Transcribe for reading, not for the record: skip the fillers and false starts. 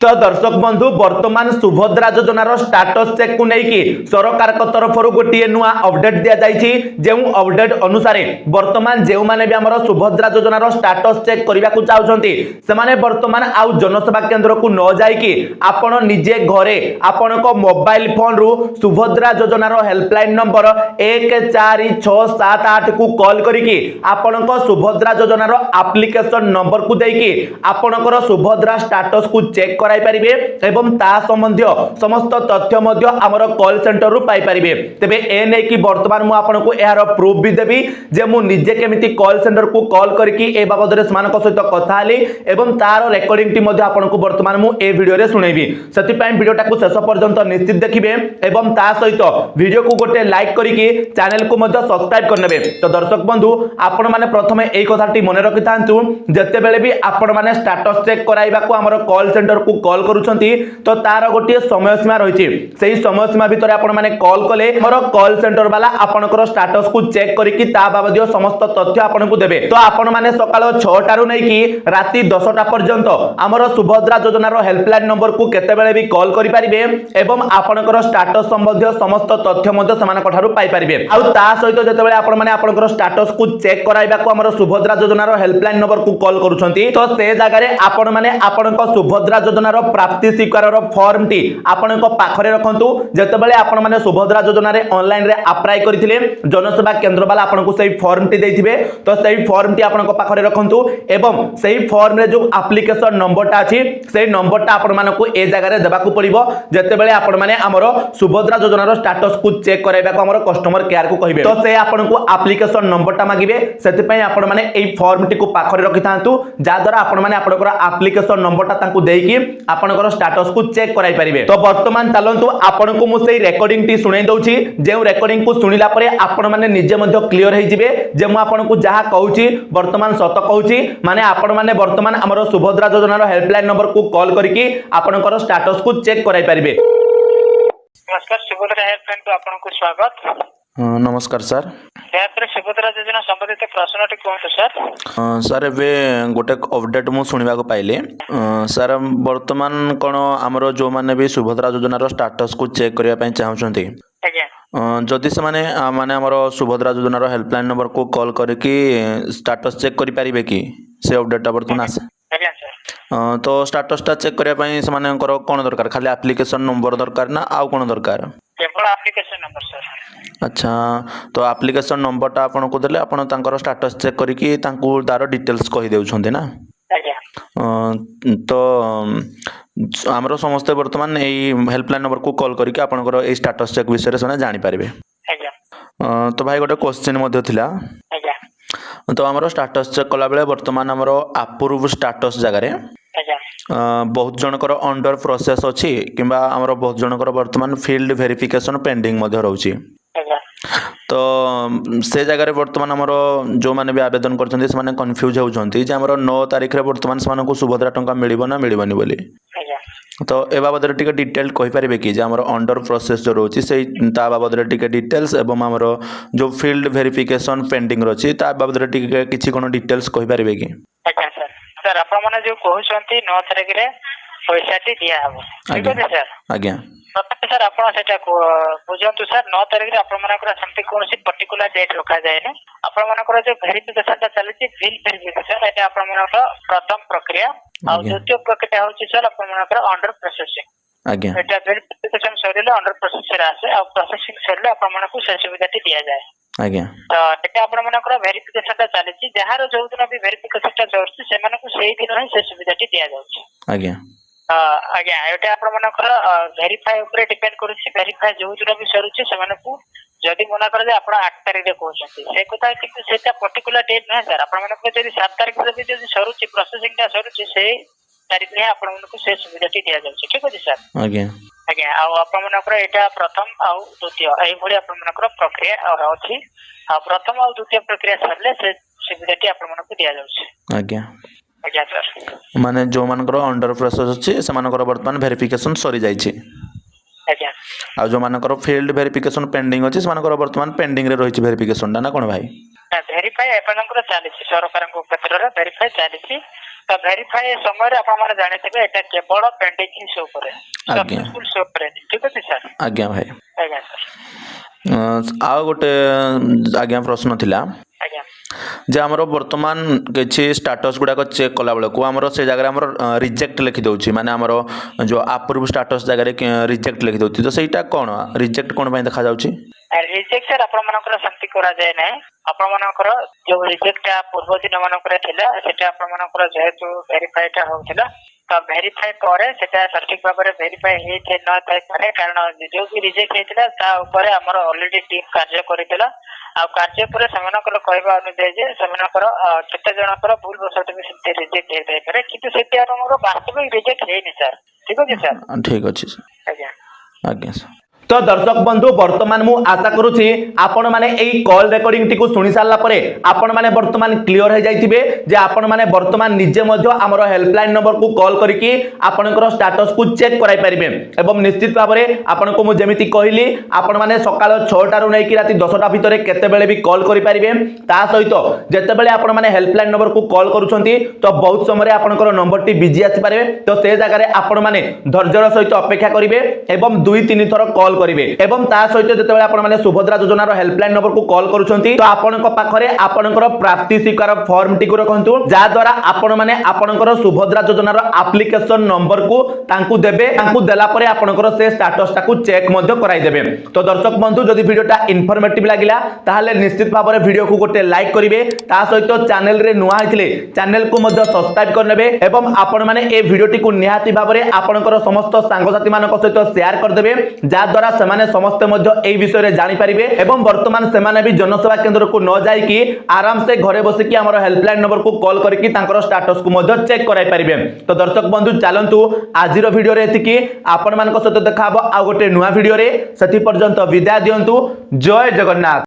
तो दर्शक बंधु वर्तमान सुभद्रा योजनार स्टाटस चेक को लेकिन सरकार तरफ गोटे नुआ अपडेट दि जाइए जो अपडेट अनुसार वर्तमान जो मैंने भी आमर सुभद्रा योजनार स्टाटस चेक करने को चाहते से वर्तमान आउ जनसेवा केंद्र को न जाइकी आपण निजे घरे आपण मोबाइल फोन रु सुभद्रा योजनार हेल्पलाइन नंबर 1467 को कॉल करके आपण सुभद्रा योजनार एप्लिकेशन नंबर को देकी आपणकर सुभद्रा स्टाटस को चेक कराई पारिबे एवं ता संबंधी समस्त तथ्य मध्य हमर कॉल सेंटर रु पाई पारिबे। तबे ए नै कि वर्तमान मु आपनको एहार प्रूफ भी देबी जे मु निजे केमिति कॉल सेंटर को कॉल करके ए बाबद रे समान सहित कथा हली एवं तार रेकॉर्डिंग टी मध्य आपनको वर्तमान मु ए वीडियो रे सुनेबी। सेति पय वीडियो टाको शेष पर्यंत निश्चित देखिबे एवं ता सहित वीडियो को गोटे लाइक करके चैनल को मध्य सब्सक्राइब करनेबे। तो दर्शक बंधु आपण माने प्रथमे एई कथाटी मने रखिथांतु जते बेले भी आपण माने स्टेटस चेक कराइबा को हमर कॉल सेंटर को कॉल करूछंती तो तार गोटे समय सीमा रहिछि सेही समय सीमा भितर आपण माने कॉल कले हमर कॉल सेंटर वाला आपनकर स्टेटस को चेक करिकि ता बाबदियो समस्त तथ्य आपनको देबे। तो आपण माने सकाळ 6 टारु नै कि राति 10 टा पर्यंत हमर सुभद्रा योजनार हेल्पलाइन नंबर को केते बेले भी कॉल करि परिबे एवं आपनकर स्टेटस संबंधी समस्त तथ्य मध्ये समान कठारु पाई परिबे। आ ता सहित जते बेले आपण माने आपनकर स्टेटस को चेक कराइबा को हमर सुभद्रा योजनार हेल्पलाइन नंबर को कॉल करूछंती तो से जागा रे आपण माने आपनकर सुभद्रा योजनार प्राप्ति स्वीकारर फॉर्म टी आपनक पाखरे रखंतु जते बेले आपण माने सुभद्रा योजना रे ऑनलाइन रे अप्लाई करथिले जनसेवा केंद्र वाला आपनको सेही फॉर्म टी देथिबे तो सेही फॉर्म टी आपनक पाखरे रखंतु एवं सेही फॉर्म रे जो एप्लिकेशन नंबर टा अछि सेही नंबर टा आपण मानको ए जागा रे देबा को पड़िबो जते बेले आपण माने हमरो सुभद्रा योजनार स्टेटस को चेक कराइबा को हमरो कस्टमर केयर को कहिबे तो से आपनको एप्लिकेशन नंबर टा मागिबे सेति पय आपण माने एई फॉर्म टी को पाखरे रखिथांतु जा द्वारा आपण माने आपनकर एप्लिकेशन नंबर टा तांको देकी आपनकर स्टेटस को चेक कराई परिबे। तो वर्तमान चलंतु आपनको मु सेही रेकॉर्डिंग टी सुनाई दउची जे रेकॉर्डिंग को सुनिला परे आपण माने निजे मध्ये क्लियर होई जिवे जे मु आपनको जहा कहूची वर्तमान सत कहूची माने आपण माने वर्तमान हमर सुभद्रा योजनार हेल्पलाइन नंबर को कॉल करके आपनकर स्टेटस को चेक कराई परिबे। नमस्कार सुभद्रा हेल्पलाइन को आपनको स्वागत। नमस्कार सर। सुभद्रा योजना संबंधित प्रश्नटी कहतु सर। सर एबे गोटे अपडेट मु सुनिबा को पाइले सर वर्तमान कोन हमरो जो माने भी सुभद्रा योजनार स्टेटस को चेक करिया पय चाहउछंती जदि से माने हमरो सुभद्रा योजनार हेल्पलाइन नंबर को कॉल करके स्टेटस चेक करि परिबे कि से अपडेट वर्तमान आसे तो स्टेटस टा चेक करिया पय से मानेकर कोन दरकार खाली एप्लिकेशन नंबर दरकार ना आउ कोन दरकार केवल एप्लिकेशन नंबर सर। अच्छा तो एप्लिकेशन नंबर टा आपन को देले आपन तांकर स्टेटस चेक करिकि तांकू तार डिटेल्स कहि देउछन्ते ना तो हमरो समस्त वर्तमान एई हेल्पलाइन नंबर को कॉल करके आपनकर एई स्टेटस चेक विषय रे सने जानि पारिबे। तो भाई गोटे क्वेश्चन मध्ये थिला तो हमरो स्टेटस चेक कला बेले वर्तमान हमरो अप्रूव स्टेटस जगह रे बहुत जनकर अंडर प्रोसेस अछि किबा हमरो बहुत जनकर वर्तमान फील्ड वेरिफिकेशन पेंडिंग मध्ये रहउची तो से जगह रे वर्तमान हमरो जो माने भी आवेदन करछन्ती से माने कंफ्यूज होउछन्ती जे हमरो 9 तारिख रे वर्तमान समान को सुभद्रा टंका मिलिबो ना मिलिबोनी बोली तो ए बाबद रे टिके डिटेल कहि परिबे कि जे हमरो अंडर प्रोसेस जो रहउची से ता बाबद रे टिके डिटेल्स एवं हमरो जो फील्ड वेरिफिकेशन पेंडिंग रहउची ता बाबद रे टिके किछि कोनो डिटेल्स कहि परिबे कि सर आपण माने जो कहउछन्ती 9 तारिख रे पैसाटी दिया हबो ठीक है सर आज्ञा सर आपण सेटा बुझंतु सर 9 तारिख रे आपण मानकर संति कोनसी पर्टिकुलर डेट रखा जाय ने आपण मानकर जो वेरिफिकेशन ता चलछि बिल वेरिफिकेशन एटा आपण मानकर प्रथम प्रक्रिया आ द्वितीय प्रक्रिया होछि सर आपण मानकर अंडर प्रोसेसिंग आज्ञा एटा वेरिफिकेशन सरिले अंडर प्रोसेस रे आसे आ प्रोसेसिंग सरिले आपण मानकु से सुविधाटी दिया जाय आज्ञा तो एटा आपण मानकर वेरिफिकेशन ता चलछि जहार जो दिन भी वेरिफिकेशन ता जरछि से मानकु सेही दिन ही से सुविधाटी दिया जाउछि आज्ञा आज्ञा एटा आपण मानकर वेरीफाई ऊपर डिपेंड करूछि वेरीफाई जो दिन भी सरुछि से मानकु जदि मना कर जे आपण 8 तारिख रे कहउछन्ती से कथा कि सेटा पर्टिकुलर डेट नै सर आपण मानकर जदि 7 तारिख रे भी जदि सरुछि प्रोसेसिंग ता सरुछि से तारिख रे आपण मानकु से सुविधाटी दिया जाउछि ठीक अछि सर आज्ञा आज्ञा आ आपण मानकर एटा प्रथम आ द्वितीय एई भली आपण मानकर प्रक्रिया अछि आ प्रथम आ द्वितीय प्रक्रिया सरले से सुविधाटी आपण मानकु दिया जाउछि आज्ञा आज्ञा सर माने जो मानकर अंडर प्रोसेस अछि से मानकर वर्तमान वेरिफिकेशन सरी जाइछि आज्ञा आ जो मानकर फील्ड वेरिफिकेशन पेंडिंग अछि से मानकर वर्तमान पेंडिंग रे रहिछि वेरिफिकेशन ना कोन भाई वेरीफाई आपनकर चलिछि सरकार को क्षेत्र रे वेरीफाई चलिछि तो वेरीफाई समय आपण माने जाने थे एटा केवल पेंडिंग ही शो करे सक्सेसफुल शो करे ठीक अछि सर आज्ञा भाई आज्ञा सर आ गोटे आज्ञा प्रश्न थिला आज्ञा जे आमर वर्तमान किसी स्टाटस गुड़ाक चेक कला बेलू आमर से जगह आमर रिजेक्ट लिखि दउछि माने आमर जो अप्रूव स्टाटस जगह रिजेक्ट लिखि दउछि तो सेटा कोन रिजेक्ट कोन पय देखा जाउछि रिजेक्ट सर आपण मानकर संति करा जाय नै आपण मानकर जो रिजेक्ट पूर्व दिन मानकर थिला सेटा आपण मानकर जेहेतु वेरीफाई टा होथिला तो वेरीफाई करे सेटा सठिक भाबरे वेरीफाई हे थे न थाय करे कारण जो भी रिजेक्ट हेतिला ता ऊपर हमर ऑलरेडी टीम कार्य करितला आ कार्य पर समानकर कहबा अनुसार जे समानकर केते जनकर भूल बसत भी सेते रिजेक्ट हे थाय करे किंतु सेते हमर वास्तविक रिजेक्ट हे नि सर ठीक अछि सर ठीक अछि आज्ञा आज्ञा सर तो दर्शक बंधु वर्तमान मु आशा करूछि आपण माने एई कॉल रेकॉर्डिंग टिकु सुनि सारला परे आपण माने वर्तमान क्लियर हो जाइथिबे जे आपण माने वर्तमान निजे मध्य हमर हेल्पलाइन नंबर को कॉल करिकि आपनकर स्टेटस को चेक कराई परिबे एवं निश्चित भाबरे आपण को मु जेमिति कहिली आपण माने सकाळ 6 टारु नै कि राति 10 टा भितरे केते बेले भी कॉल करि परिबे ता सहित जेते बेले आपण माने हेल्पलाइन नंबर को कॉल करूछंती तो बहुत समय रे आपनकर नंबर टी बिजी आसी परिबे तो से जगह रे आपण माने धैर्यर सहित अपेक्षा करिवे एवं 2-3 थर कॉल करिवे एवं ता सहित जेतेबेले आपण माने सुभद्रा योजनार हेल्पलाइन नंबर को कॉल करूछंती तो आपनक पाखरे आपनकर प्राप्ति स्वीकार फॉर्म टिकु रखंतु जा द्वारा आपण माने आपनकर सुभद्रा योजनार एप्लीकेशन नंबर को तांकु देबे तांकु देला परे आपनकर से स्टेटस टाकु चेक मध्य कराई देबे तो दर्शक बंधु जदि वीडियोटा इन्फॉर्मेटिव लागिला ताहाले निश्चित भाबरे वीडियो को गोटे लाइक करिवे ता सहित चैनल रे नुआ आइथिले चैनल को मध्य सब्सक्राइब करनेबे एवं आपण माने ए वीडियोटी को निहाती भाबरे आपनकर समस्त सांगसाथी मानक सहित शेयर कर देबे जा द्वारा माने समस्त मध्य एई विषय रे जानि परिबे एवं वर्तमान से माने भी जनसेवा केंद्र को न जाई कि आराम से घरे बसी कि हमर हेल्पलाइन नंबर को कॉल करके तांकर स्टेटस को मध्य चेक कराई परिबे तो दर्शक बंधु चलंतु आजिरो वीडियो रे एतिकी आपण मानक सहित देखाबो आ गोटे नुवा वीडियो रे सती पर्यंत विदाय दियंतु जय जगन्नाथ।